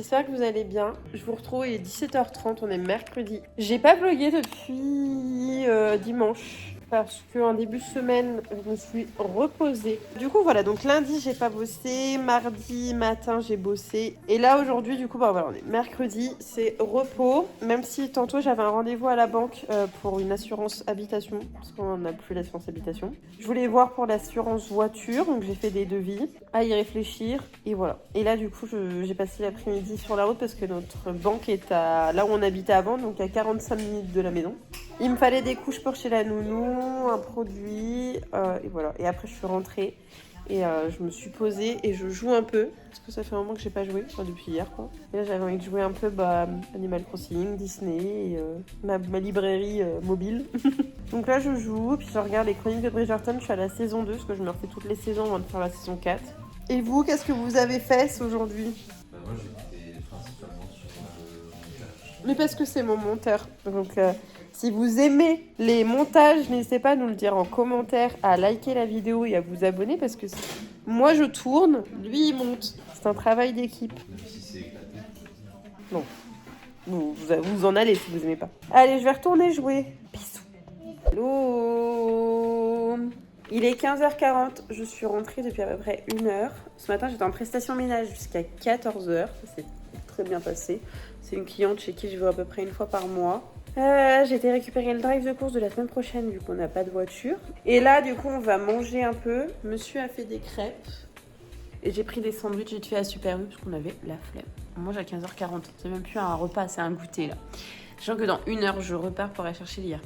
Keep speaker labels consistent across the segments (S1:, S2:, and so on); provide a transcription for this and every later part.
S1: j'espère que vous allez bien. Je vous retrouve, il est 17h30, on est mercredi. J'ai pas vlogué depuis dimanche. Parce qu'en début de semaine, je me suis reposée. Du coup, voilà, donc lundi, j'ai pas bossé. Mardi matin, j'ai bossé. Et là, aujourd'hui, du coup, bah voilà, on est mercredi, c'est repos. Même si tantôt, j'avais un rendez-vous à la banque pour une assurance habitation. Parce qu'on n'a plus l'assurance habitation. Je voulais voir pour l'assurance voiture. Donc, j'ai fait des devis, à y réfléchir. Et voilà. Et là, du coup, j'ai passé l'après-midi sur la route parce que notre banque est à là où on habitait avant, donc à 45 minutes de la maison. Il me fallait des couches pour chez la nounou, un produit, et voilà. Et après, je suis rentrée et je me suis posée et je joue un peu. Parce que ça fait un moment que j'ai pas joué, enfin depuis hier quoi. Et là, j'avais envie de jouer un peu Animal Crossing, Disney, et, ma librairie mobile. Donc là, je joue, puis je regarde les Chroniques de Bridgerton. Je suis à la saison 2, parce que je me refais toutes les saisons avant de faire la saison 4. Et vous, qu'est-ce que vous avez fait aujourd'hui ?
S2: Moi, j'écoutais principalement sur montage.
S1: Mais parce que c'est mon monteur. Donc, si vous aimez les montages, n'hésitez pas à nous le dire en commentaire, à liker la vidéo et à vous abonner parce que moi je tourne, lui il monte. C'est un travail d'équipe.
S2: Même si c'est éclaté.
S1: Non. Vous en allez si vous aimez pas. Allez, je vais retourner jouer. Bisous. Hello. Il est 15h40. Je suis rentrée depuis à peu près 1h. Ce matin, j'étais en prestation ménage jusqu'à 14h. Ça s'est très bien passé. C'est une cliente chez qui je vais à peu près une fois par mois. J'ai été récupérer le drive de course de la semaine prochaine vu qu'on n'a pas de voiture. Et là, du coup, on va manger un peu. Monsieur a fait des crêpes. Et j'ai pris des sandwichs vite fait à Super U parce qu'on avait la flemme. On mange à 15h40. C'est même plus un repas, c'est un goûter là. Sachant que dans 1h, je repars pour aller chercher Lia.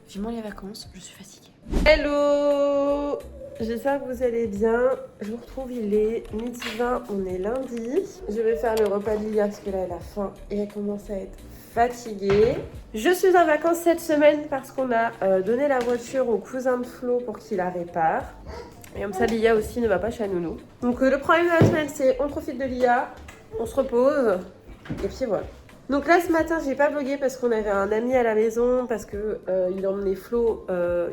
S1: Vivement les vacances, je suis fatiguée. Hello! J'espère que vous allez bien. Je vous retrouve, il est 12h20, on est lundi. Je vais faire le repas de Lia parce que là, elle a faim et elle commence à être fatiguée. Je suis en vacances cette semaine parce qu'on a donné la voiture au cousin de Flo pour qu'il la répare. Et comme ça, Lia aussi ne va pas chez la nounou. Donc le problème de la semaine, c'est on profite de Lia, on se repose, et puis voilà. Donc là, ce matin, j'ai pas vlogué parce qu'on avait un ami à la maison, parce que il emmenait Flo,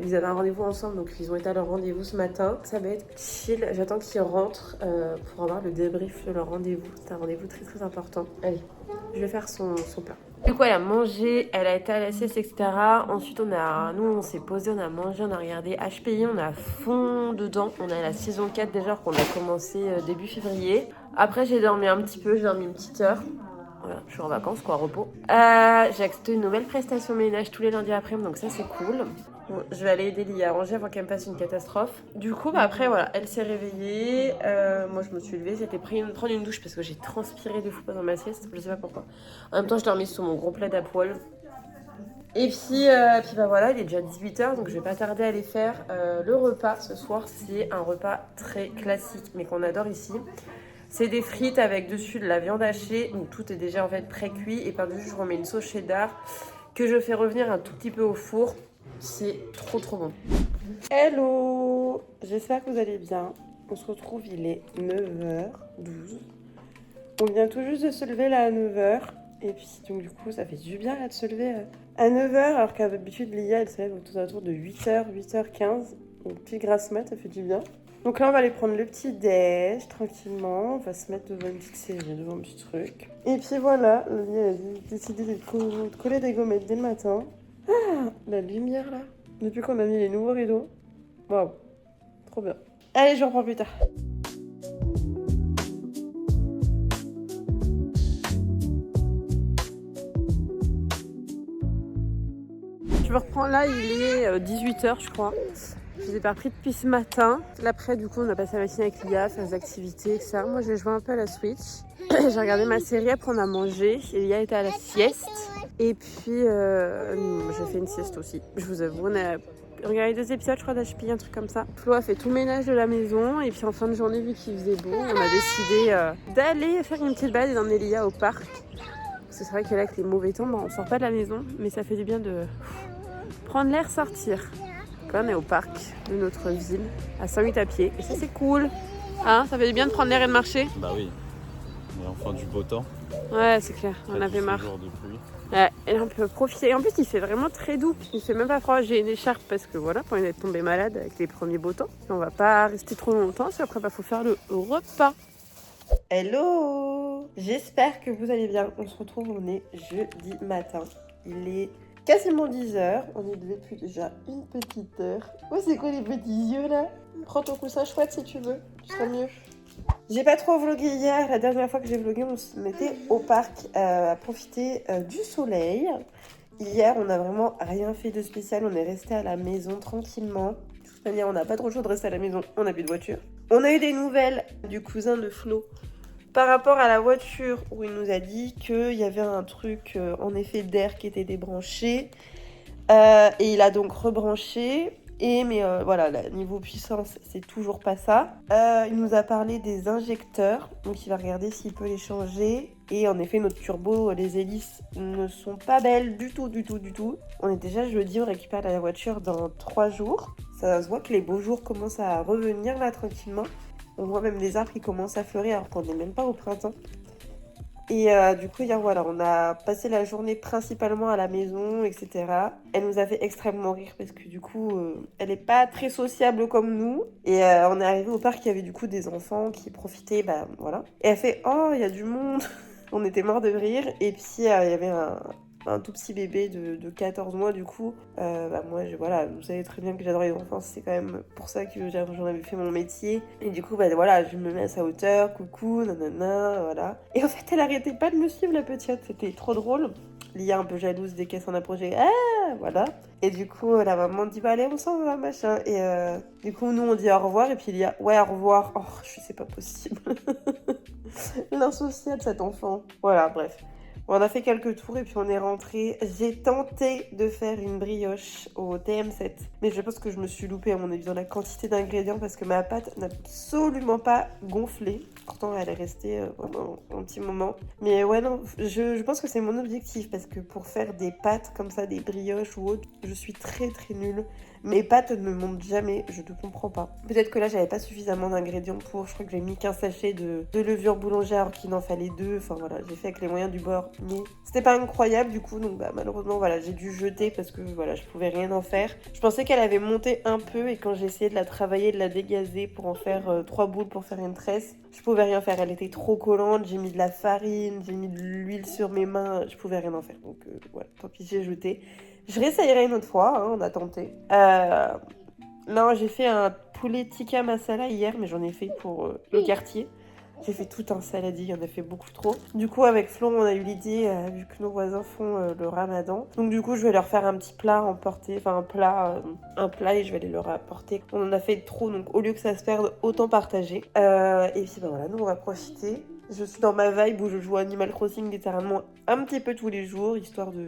S1: ils avaient un rendez-vous ensemble, donc ils ont été à leur rendez-vous ce matin. Ça va être chill, j'attends qu'ils rentrent pour avoir le débrief de leur rendez-vous. C'est un rendez-vous très très important. Allez, je vais faire son plat. Du coup, elle a mangé, elle a été à la sieste, etc. Ensuite, nous, on s'est posé, on a mangé, on a regardé HPI, on a à fond dedans. On a la saison 4 déjà qu'on a commencé début février. Après, j'ai dormi un petit peu, j'ai dormi une petite heure. Voilà, je suis en vacances, quoi, repos. J'ai accepté une nouvelle prestation ménage tous les lundis après-midi, donc ça, c'est cool. Bon, je vais aller aider Lia à ranger avant qu'elle me fasse une catastrophe. Du coup, après, voilà, elle s'est réveillée. Moi, je me suis levée. J'étais prendre une douche parce que j'ai transpiré de fou pendant ma sieste. Je sais pas pourquoi. En même temps, je dormais sur mon gros plaid à poil. Et puis bah voilà, il est déjà 18h, donc je vais pas tarder à aller faire le repas. Ce soir, c'est un repas très classique, mais qu'on adore ici. C'est des frites avec dessus de la viande hachée. Donc tout est déjà en fait pré-cuit. Et par-dessus, je remets une sauce cheddar que je fais revenir un tout petit peu au four. C'est trop trop bon. Hello! J'espère que vous allez bien. On se retrouve, il est 9h12. On vient tout juste de se lever là à 9h. Et puis donc du coup, ça fait du bien là de se lever à 9h. Alors qu'à d'habitude, Lia, elle se lève autour de 8h, 8h15. Donc petite grasse mat, ça fait du bien. Donc là, on va aller prendre le petit déj tranquillement. On va se mettre devant une petite série, devant un petit truc. Et puis voilà, Lia a décidé de coller des gommettes dès le matin. Ah, la lumière là. Depuis qu'on a mis les nouveaux rideaux. Waouh, trop bien. Allez, je reprends plus tard. Je me reprends là, il est 18h je crois. Je les ai pas repris depuis ce matin. L'après, du coup, on a passé la matinée avec Lia, faire des activités, etc. Moi, j'ai joué un peu à la Switch. J'ai regardé ma série, après on a mangé. Et Lia était à la sieste. Et puis, j'ai fait une sieste aussi. Je vous avoue, on a regardé 2 épisodes, je crois, d'HPI, un truc comme ça. Flo a fait tout le ménage de la maison. Et puis, en fin de journée, vu qu'il faisait beau, on a décidé d'aller faire une petite balade et d'emmener Lia au parc. Parce que c'est vrai que là, avec les mauvais temps, on sort pas de la maison. Mais ça fait du bien de prendre l'air, sortir. Là, on est au parc de notre ville, à 108 à pied. Et ça, c'est cool. Hein, ça fait du bien de prendre l'air et de marcher.
S2: Bah oui, on est enfin du beau temps.
S1: Ouais, c'est clair, on avait marre.
S2: Jour de pluie.
S1: Ouais, et là, on peut profiter. Et en plus, il fait vraiment très doux. Il fait même pas froid. J'ai une écharpe parce que voilà, pour être tombée malade avec les premiers beaux temps. Et on va pas rester trop longtemps, parce qu'après, faut faire le repas. Hello! J'espère que vous allez bien. On se retrouve, on est jeudi matin. Il est quasiment 10h. On est levé depuis déjà une petite heure. Oh, c'est quoi les petits yeux là? Prends ton coussin chouette si tu veux, ce serait mieux. J'ai pas trop vlogué hier. La dernière fois que j'ai vlogué, on se mettait au parc à profiter du soleil. Hier, on n'a vraiment rien fait de spécial. On est resté à la maison tranquillement. De toute manière, on n'a pas trop le choix de rester à la maison. On n'a plus de voiture. On a eu des nouvelles du cousin de Flo par rapport à la voiture où il nous a dit qu'il y avait un truc en effet d'air qui était débranché. Et il a donc rebranché. Mais voilà, niveau puissance, c'est toujours pas ça. Il nous a parlé des injecteurs, donc il va regarder s'il peut les changer. Et en effet, notre turbo, les hélices ne sont pas belles du tout. On est déjà jeudi, on récupère la voiture dans 3 jours. Ça se voit que les beaux jours commencent à revenir là tranquillement. On voit même des arbres qui commencent à fleurir alors qu'on n'est même pas au printemps. Et du coup, hier, voilà, on a passé la journée principalement à la maison, etc. Elle nous a fait extrêmement rire parce que du coup, elle n'est pas très sociable comme nous. Et on est arrivé au parc, il y avait du coup des enfants qui profitaient, bah voilà. Et elle fait « Oh, il y a du monde !» On était morts de rire. Et puis, il y avait un tout petit bébé de 14 mois du coup. Moi, voilà, vous savez très bien que j'adore les enfants, c'est quand même pour ça que j'en avais fait mon métier. Et du coup, voilà, je me mets à sa hauteur, coucou, nanana, voilà. Et en fait, elle arrêtait pas de me suivre, la petite, c'était trop drôle. Lia un peu jalouse dès qu'elle s'en approchait, voilà. Et du coup, la maman dit, bah allez, on s'en va, machin. Et du coup, nous, on dit au revoir, et puis Lia, ouais, au revoir. Oh, c'est pas possible. L'insociable, cet enfant. Voilà, bref. On a fait quelques tours et puis on est rentré. J'ai tenté de faire une brioche au TM7. Mais je pense que je me suis loupée à mon avis dans la quantité d'ingrédients parce que ma pâte n'a absolument pas gonflé. Pourtant, elle est restée vraiment un petit moment. Mais ouais, non, je pense que c'est mon objectif parce que pour faire des pâtes comme ça, des brioches ou autre, je suis très nulle. Mes pâtes ne montent jamais, je ne comprends pas. Peut-être que là, j'avais pas suffisamment d'ingrédients pour. Je crois que j'ai mis qu'un sachet de levure boulangère alors qu'il en fallait 2. Enfin voilà, j'ai fait avec les moyens du bord. Mais c'était pas incroyable du coup, donc malheureusement, voilà, j'ai dû jeter parce que voilà, je pouvais rien en faire. Je pensais qu'elle avait monté un peu et quand j'ai essayé de la travailler, de la dégazer pour en faire 3 boules pour faire une tresse, je pouvais rien faire. Elle était trop collante, j'ai mis de la farine, j'ai mis de l'huile sur mes mains, je pouvais rien en faire. Donc voilà, tant pis, j'ai jeté. Je réessayerai une autre fois, hein, on a tenté. Non, j'ai fait un poulet tikka masala hier, mais j'en ai fait pour le quartier. J'ai fait tout un saladier, il y en a fait beaucoup trop. Du coup, avec Flo, on a eu l'idée, vu que nos voisins font le ramadan. Donc du coup, je vais leur faire un petit plat emporté, enfin un plat et je vais aller leur apporter. On en a fait trop, donc au lieu que ça se perde, autant partager. Et puis voilà, nous on va profiter. Je suis dans ma vibe où je joue à Animal Crossing littéralement un petit peu tous les jours, histoire de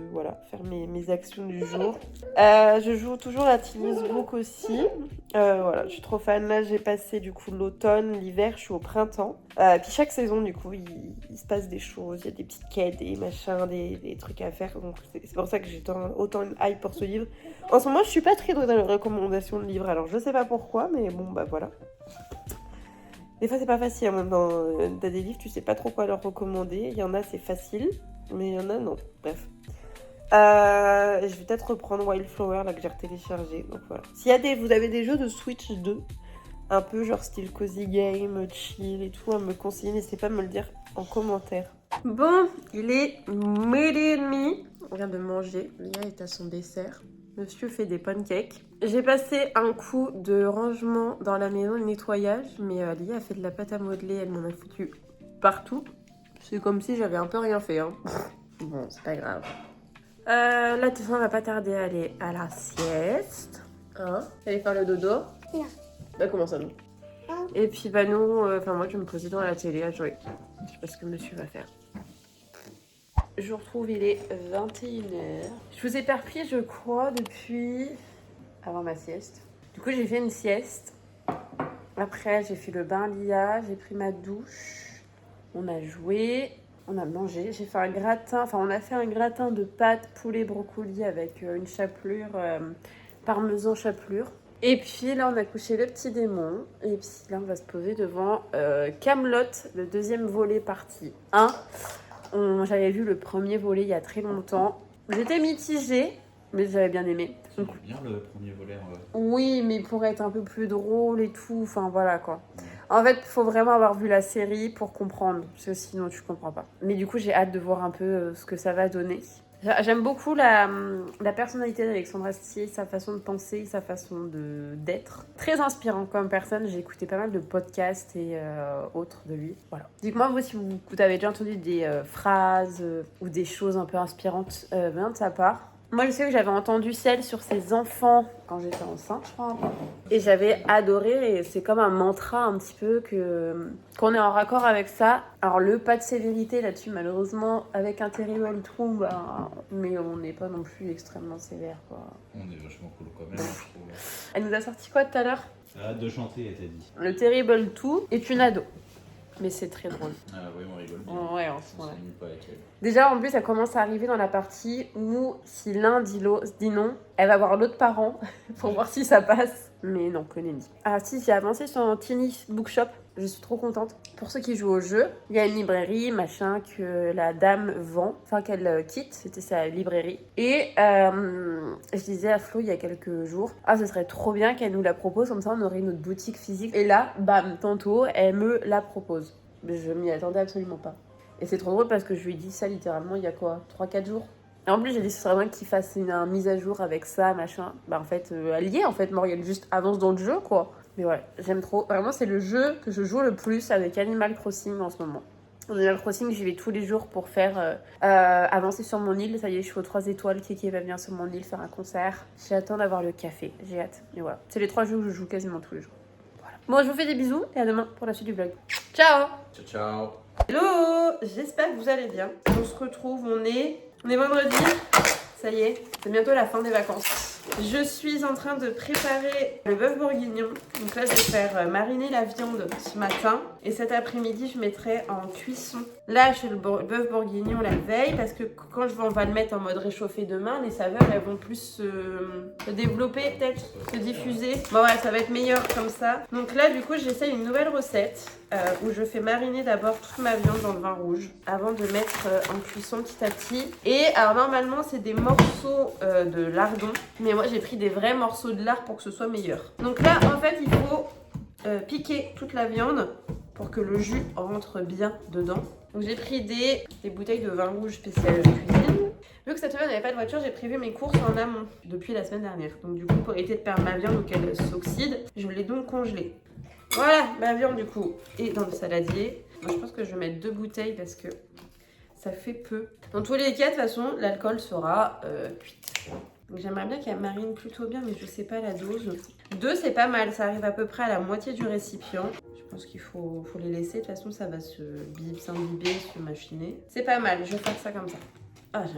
S1: faire mes actions du jour. Je joue toujours à Tennis Book aussi. Voilà, je suis trop fan. Là, j'ai passé du coup l'automne, l'hiver, je suis au printemps. Puis chaque saison, du coup, il se passe des choses. Il y a des petites quêtes, des machins, des trucs à faire. Donc c'est pour ça que j'ai autant une hype pour ce livre. En ce moment, je suis pas très douée dans les recommandations de livres. Alors je sais pas pourquoi, mais bon, voilà. Des fois, c'est pas facile. En même temps, t'as des livres, tu sais pas trop quoi leur recommander. Il y en a, c'est facile, mais il y en a, non. Bref. Je vais peut-être reprendre Wildflower, là, que j'ai retéléchargé. Donc voilà. Vous avez des jeux de Switch 2, un peu genre style cozy game, chill et tout, à me conseiller, n'hésitez pas à me le dire en commentaire. Bon, il est 12h30. On vient de manger. Lia est à son dessert. Monsieur fait des pancakes. J'ai passé un coup de rangement dans la maison, de nettoyage, mais Lia a fait de la pâte à modeler, elle m'en a foutu partout. C'est comme si j'avais un peu rien fait, hein. Bon, c'est pas grave. Là, de toute façon, on va pas tarder à aller à la sieste. Hein? Aller faire le dodo?
S3: Non.
S1: Bah, comment ça, non? Et puis, bah, nous, moi, je vais me poser devant la télé à jouer. Je sais pas ce que monsieur va faire. Je vous retrouve, il est 21h. Je vous ai pas repris, je crois, depuis avant ma sieste. Du coup, j'ai fait une sieste. Après, j'ai fait le bain Lia, j'ai pris ma douche. On a joué, on a mangé. J'ai fait un gratin, on a fait un gratin de pâtes poulet brocoli avec une chapelure, parmesan chapelure. Et puis là, on a couché le petit démon. Et puis là, on va se poser devant Kaamelott, le deuxième volet partie 1. J'avais vu le premier volet il y a très longtemps. J'étais mitigée, mais j'avais bien aimé.
S2: J'aime bien le premier volet.
S1: Oui, mais pour être un peu plus drôle et tout, voilà quoi. En fait, il faut vraiment avoir vu la série pour comprendre, parce que sinon tu comprends pas. Mais du coup, j'ai hâte de voir un peu ce que ça va donner. J'aime beaucoup la personnalité d'Alexandre Astier, sa façon de penser, sa façon d'être. Très inspirant comme personne. J'ai écouté pas mal de podcasts et autres de lui. Voilà. Dites-moi, vous, si vous avez déjà entendu des phrases ou des choses un peu inspirantes venant de sa part. Moi, je sais que j'avais entendu celle sur ses enfants quand j'étais enceinte, je crois. Et j'avais adoré, et c'est comme un mantra un petit peu qu'on est en raccord avec ça. Alors, le pas de sévérité là-dessus, malheureusement, avec un Terrible True, bah, mais on n'est pas non plus extrêmement sévère, quoi.
S2: On est vachement cool quand même, je trouve.
S1: Elle nous a sorti quoi tout à l'heure?
S2: Hâte de chanter, elle t'a dit.
S1: Le Terrible Two est une ado. Mais c'est très drôle.
S2: Ah oui, on rigole bien.
S1: Ouais, en ce moment.
S2: On s'amuse pas avec elle.
S1: Déjà, en plus, ça commence à arriver dans la partie où si l'un dit non, elle va voir l'autre parent pour voir si ça passe. Mais non, que nenni. Ah si, j'ai avancé sur un Tiny Bookshop. Je suis trop contente. Pour ceux qui jouent au jeu, il y a une librairie, machin, que la dame vend, enfin qu'elle quitte, c'était sa librairie. Et je disais à Flo il y a quelques jours, ce serait trop bien qu'elle nous la propose, comme ça on aurait notre boutique physique. Et là, bam, tantôt, elle me la propose. Je m'y attendais absolument pas. Et c'est trop drôle parce que je lui ai dit ça littéralement il y a quoi, 3-4 jours. Et en plus, j'ai dit ce serait bien qu'il fasse une mise à jour avec ça, machin. Bah en fait, elle y est en fait, Morgane juste avance dans le jeu quoi. Mais ouais, j'aime trop. Vraiment, c'est le jeu que je joue le plus avec Animal Crossing en ce moment. Animal Crossing, j'y vais tous les jours pour faire avancer sur mon île. Ça y est, je suis aux 3 étoiles. Kiki va venir sur mon île faire un concert. J'attends d'avoir le café. J'ai hâte. Et voilà. C'est les 3 jeux que je joue quasiment tous les jours. Voilà. Bon, je vous fais des bisous et à demain pour la suite du vlog. Ciao!
S2: Ciao, ciao.
S1: Hello! J'espère que vous allez bien. On se retrouve, on est vendredi. Ça y est, c'est bientôt la fin des vacances. Je suis en train de préparer le bœuf bourguignon. Donc là, je vais faire mariner la viande ce matin. Et cet après-midi, je mettrai en cuisson. Là, je fais le bœuf bourguignon la veille parce que quand on va le mettre en mode réchauffé demain, les saveurs, elles vont plus se développer, peut-être, se diffuser. Bon, ouais, ça va être meilleur comme ça. Donc là, du coup, j'essaye une nouvelle recette où je fais mariner d'abord toute ma viande dans le vin rouge avant de mettre en cuisson petit à petit. Et alors, normalement, c'est des morceaux de lardon. Mais moi, j'ai pris des vrais morceaux de lard pour que ce soit meilleur. Donc là, en fait, il faut piquer toute la viande pour que le jus rentre bien dedans. Donc j'ai pris des bouteilles de vin rouge spécial cuisine. Vu que cette semaine n'avait pas de voiture, j'ai prévu mes courses en amont depuis la semaine dernière. Donc du coup, pour éviter de perdre ma viande ou qu'elle s'oxyde, je l'ai donc congelée. Voilà, ma viande du coup est dans le saladier. Moi, je pense que je vais mettre 2 bouteilles parce que ça fait peu. Dans tous les cas, de toute façon, l'alcool sera cuit. Donc j'aimerais bien qu'elle marine plutôt bien, mais je sais pas la dose. 2, c'est pas mal, ça arrive à peu près à la moitié du récipient. Je pense qu'il faut les laisser, de toute façon ça va s'imbiber, se machiner. C'est pas mal, je vais faire ça comme ça.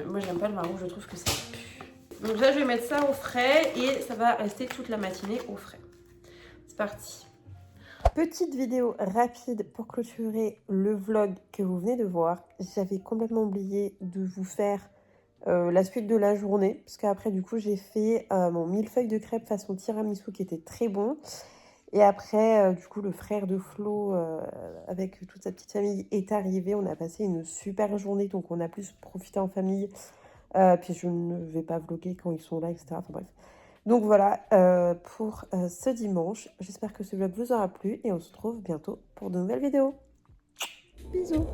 S1: Moi j'aime pas le vin rouge, je trouve que ça pue. Donc là je vais mettre ça au frais et ça va rester toute la matinée au frais. C'est parti. Petite vidéo rapide pour clôturer le vlog que vous venez de voir. J'avais complètement oublié de vous faire la suite de la journée, parce qu'après du coup j'ai fait mon millefeuille de crêpes façon tiramisu qui était très bon. Et après du coup le frère de Flo avec toute sa petite famille est arrivé. On a passé une super journée, donc on a plus profité en famille. Puis je ne vais pas vlogger quand ils sont là, etc. Enfin bref. Donc voilà pour ce dimanche. J'espère que ce vlog vous aura plu et on se retrouve bientôt pour de nouvelles vidéos. Bisous.